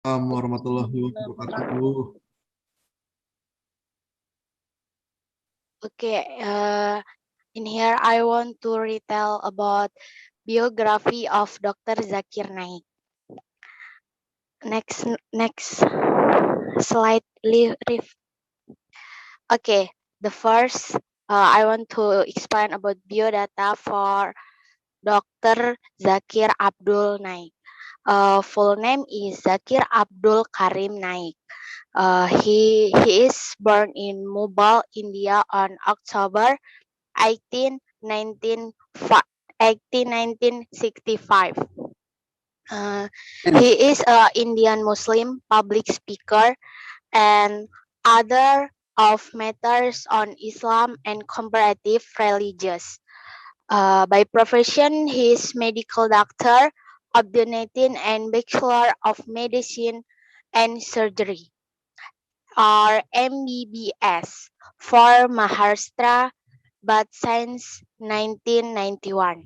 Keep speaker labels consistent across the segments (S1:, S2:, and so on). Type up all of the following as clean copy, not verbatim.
S1: Assalamualaikum warahmatullahi wabarakatuh.
S2: Okay, in here I want to retell about biography of Dr. Zakir Naik. Next slide, Rif. Okay, the first I want to explain about biodata for Dr. Zakir Abdul Naik. Full name is Zakir Abdul Karim Naik. He is born in Mumbai, India on October 18, 1965. He is an Indian Muslim public speaker and author of matters on Islam and comparative religions. By profession, he is medical doctor, obstetrician, and Bachelor of Medicine and Surgery, or MBBS, for Maharashtra, but since 1991.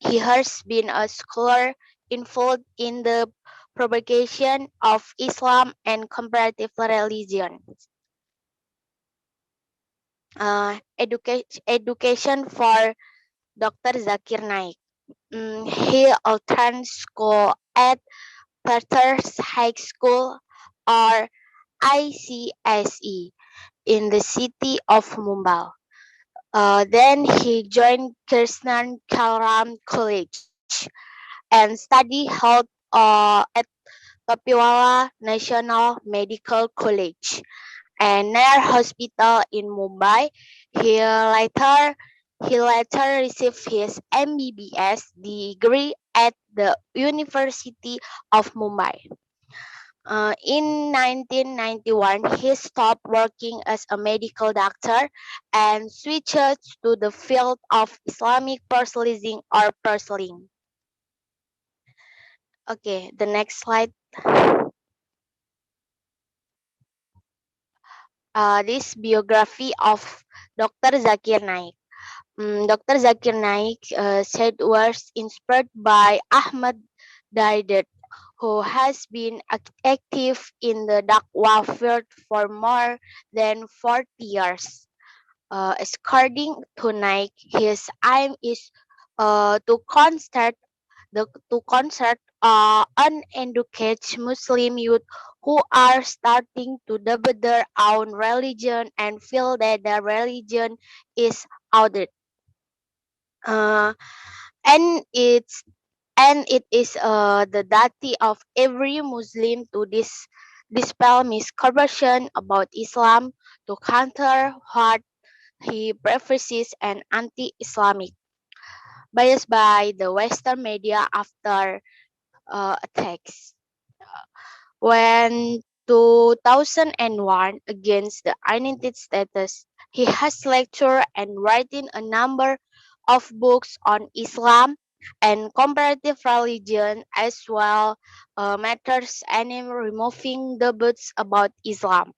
S2: He has been a scholar involved in the propagation of Islam and comparative religion. Education for Dr. Zakir Naik. He attended school at Peters High School, or ICSE, in the city of Mumbai. Then he joined Krishnan Kalram College and studied health at Kapiwala National Medical College and Nair Hospital in Mumbai. He later received his MBBS degree at the University of Mumbai. In 1991, he stopped working as a medical doctor and switched to the field of Islamic proselytizing or pursuing. Okay, the next slide. This biography of Dr. Zakir Naik. Dr. Zakir Naik said was inspired by Ahmad Didat, who has been active in the Dakwah field for more than 40 years. According to Naik, his aim is to concert uneducated Muslim youth who are starting to develop their own religion and feel that their religion is outdated. Uh, and it's it is the duty of every Muslim to dispel misconception about Islam, to counter what he prefaces and anti-Islamic bias by the Western media after attacks. When 2001 against the United States, he has lectured and written a number of books on Islam and comparative religion as well matters and in removing debates about Islam.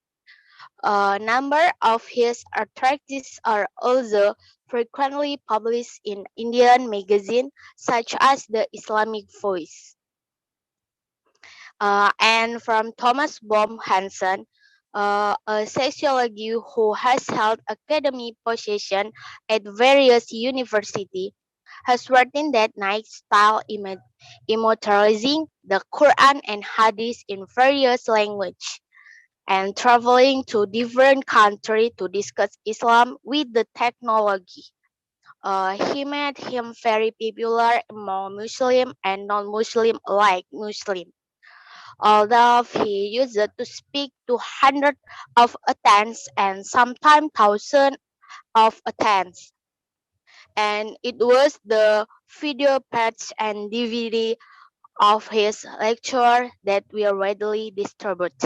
S2: A number of his articles are also frequently published in Indian magazines such as the Islamic Voice. And from Thomas Baum Hansen, a sociology who has held academic position at various universities, has written that Naik's style immortalizing the Quran and Hadith in various languages and traveling to different countries to discuss Islam with the technology. He made him very popular among Muslim and non-Muslim alike Muslim. Although he used to speak to hundreds of attendants and sometimes thousands of attendants. And it was the video patch and DVD of his lecture that were widely distributed.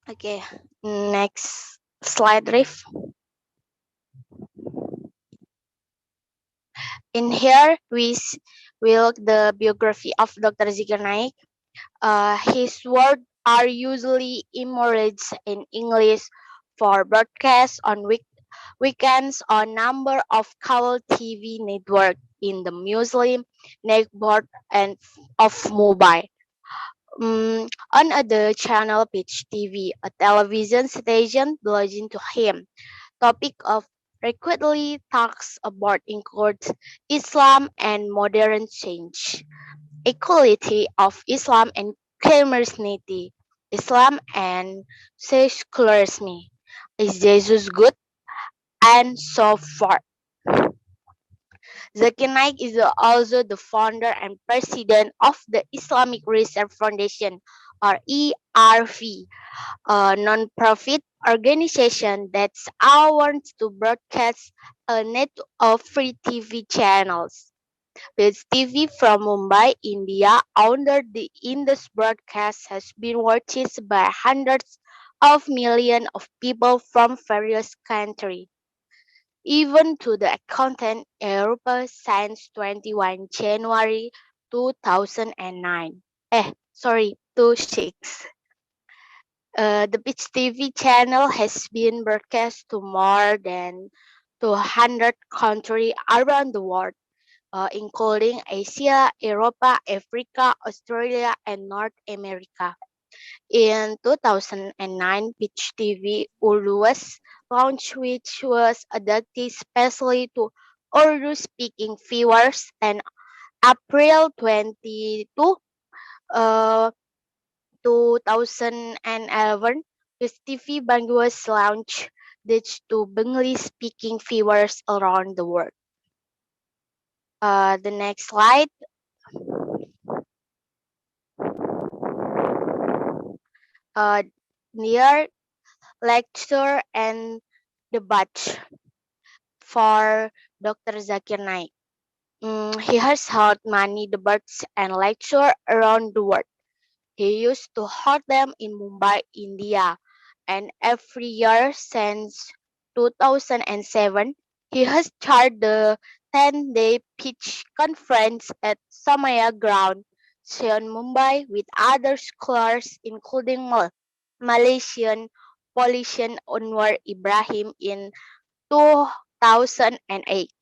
S2: Okay, next slide, Rif. In here, we look the biography of Dr. Zakir Naik. His works are usually immersed in English for broadcast on weekends on number of cable TV networks in the Muslim neighborhood and of Mumbai. Another channel, Pitch TV, a television station belonging to him. Topic of frequently talks about includes Islam and modern change, equality of Islam and Christianity, Islam and secularism. Is Jesus good? And so forth. Zakir Naik is also the founder and president of the Islamic Research Foundation, or ERV, a non-profit organization that aims to broadcast a net of free TV channels. This TV from Mumbai, India, under the Indus broadcast has been watched by hundreds of millions of people from various countries. Even to the accountant Europa since 21 January 2009. Sorry, 26. The Pitch TV channel has been broadcast to more than 200 countries around the world, including Asia, Europe, Africa, Australia, and North America. In 2009, Pitch TV Urdu was launched, which was adapted specially to Urdu-speaking viewers, and April 22, uh, 2011, Pitch TV Bangladesh was launched to Bengali-speaking viewers around the world. The next slide. Near lecture and debate for Dr. Zakir Naik. He has held many debates and lectures around the world. He used to hold them in Mumbai, India, and every year since 2007, he has chaired the 10-day pitch conference at Samaya Ground, Sion, Mumbai, with other scholars, including Malaysian politician Anwar Ibrahim in 2008.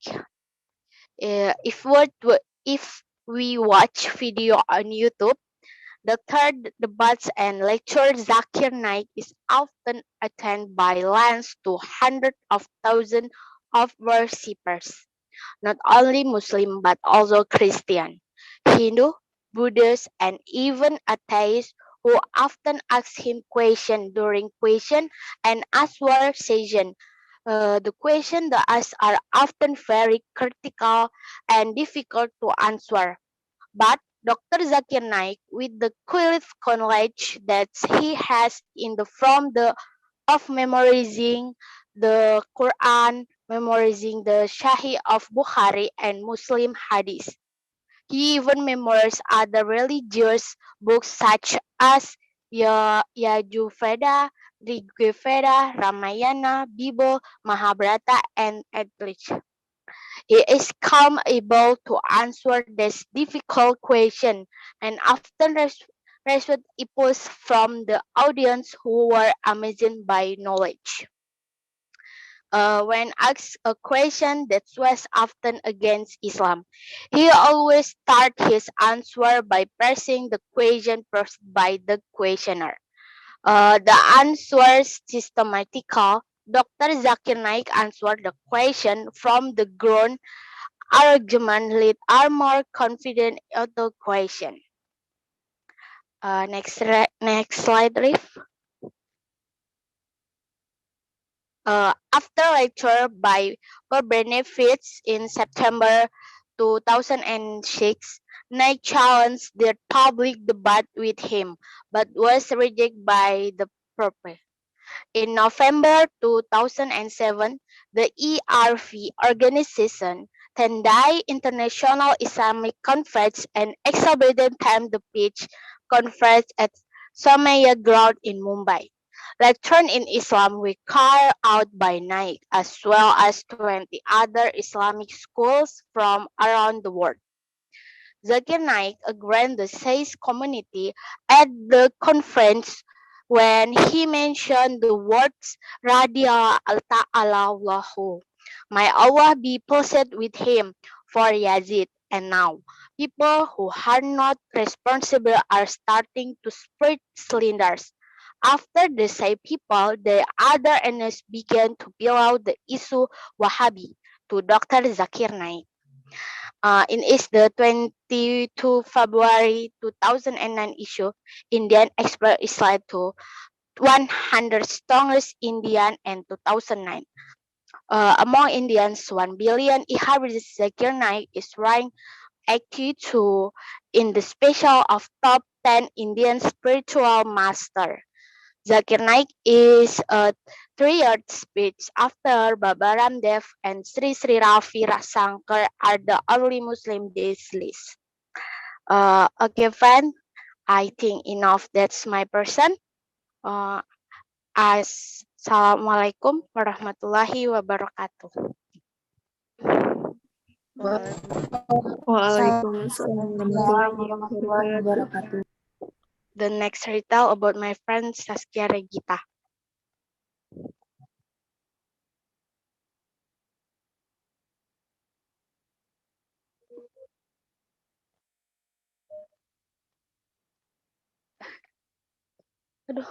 S2: If we watch video on YouTube, the third debates and lecture Zakir Naik is often attended by lines to hundreds of thousands of worshippers, not only Muslim but also Christian, Hindu, Buddhist, and even atheists who often ask him questions during question and answer session. The questions they ask are often very critical and difficult to answer. But Dr. Zakir Naik, with the quiet knowledge that he has in the from the of memorizing the Quran, memorizing the Sahih of Bukhari and Muslim Hadith. He even memorized other religious books such as Yajurveda, Rigveda, Ramayana, Bible, Mahabharata, and Adlich. He is calm, able to answer this difficult question, and often received applause from the audience who were amazed by knowledge. When asked a question that was often against Islam, he always started his answer by pressing the question posed by the questioner. The answers systematical. Dr. Zakir Naik answered the question from the ground argument lead are more confident of the question. Next slide, Rif. After lecture by benefits in September 2006, Naik challenged the public debate with him, but was rejected by the purpose. In November 2007, the ERV organization Tendai International Islamic Conference and exhibited time the pitch conference at Somaya Ground in Mumbai. Lecture in Islam were carried out by Naik as well as 20 other Islamic schools from around the world. Zakir Naik agreed the Sai's community at the conference when he mentioned the words Radia Ta'ala Allahu. May Allah be pleased with him for Yazid and now. People who are not responsible are starting to spread cylinders. After the same people, the other NS began to build out the issue Wahhabi to Dr. Zakir Naik. In its the 22 February 2009 issue, Indian Express is led to 100 strongest Indian in 2009. Among Indians, 1 billion Iharis Zakir Naik is ranked 82 in the special of top 10 Indian spiritual master. Zakir Naik is a 3-year speech after Baba Ramdev and Sri Sri Ravi Shankar are the early Muslim this list. Okay, friend, I think enough. That's my person. Assalamualaikum warahmatullahi wabarakatuh.
S3: Waalaikumsalam warahmatullahi wabarakatuh.
S2: The next retell about my friend Saskia Regita. Aduh.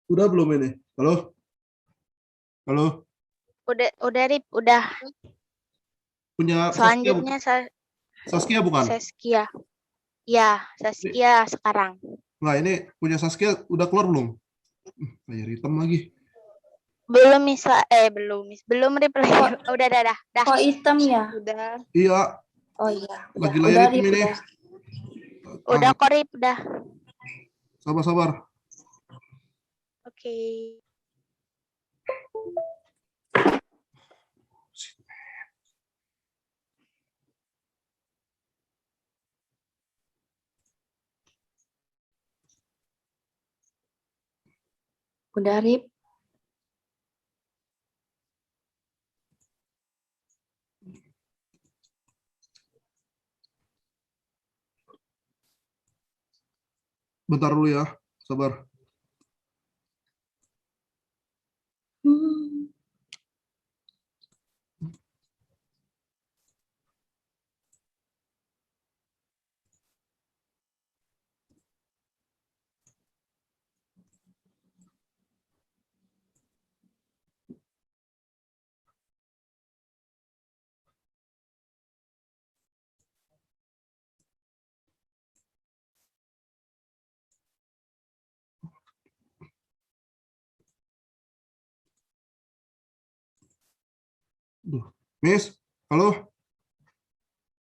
S1: Udah belum ini? Halo? Halo?
S2: Udah Rip, udah.
S1: Punya
S2: Selanjutnya
S1: Saskia bukan?
S2: Saskia. Ya, Saskia sekarang.
S1: Nah, ini punya Saskia udah keluar belum? Layar hitam lagi.
S2: Belum belum reply. Udah dah.
S3: Oh, hitam ya?
S2: Udah.
S1: Iya.
S3: Oh iya.
S1: Lagi layar hitam ini.
S2: Udah korip, udah.
S1: Sabar.
S2: Oke.
S3: Udah, Rip.
S1: Bentar dulu ya. Sabar. Miss, halo?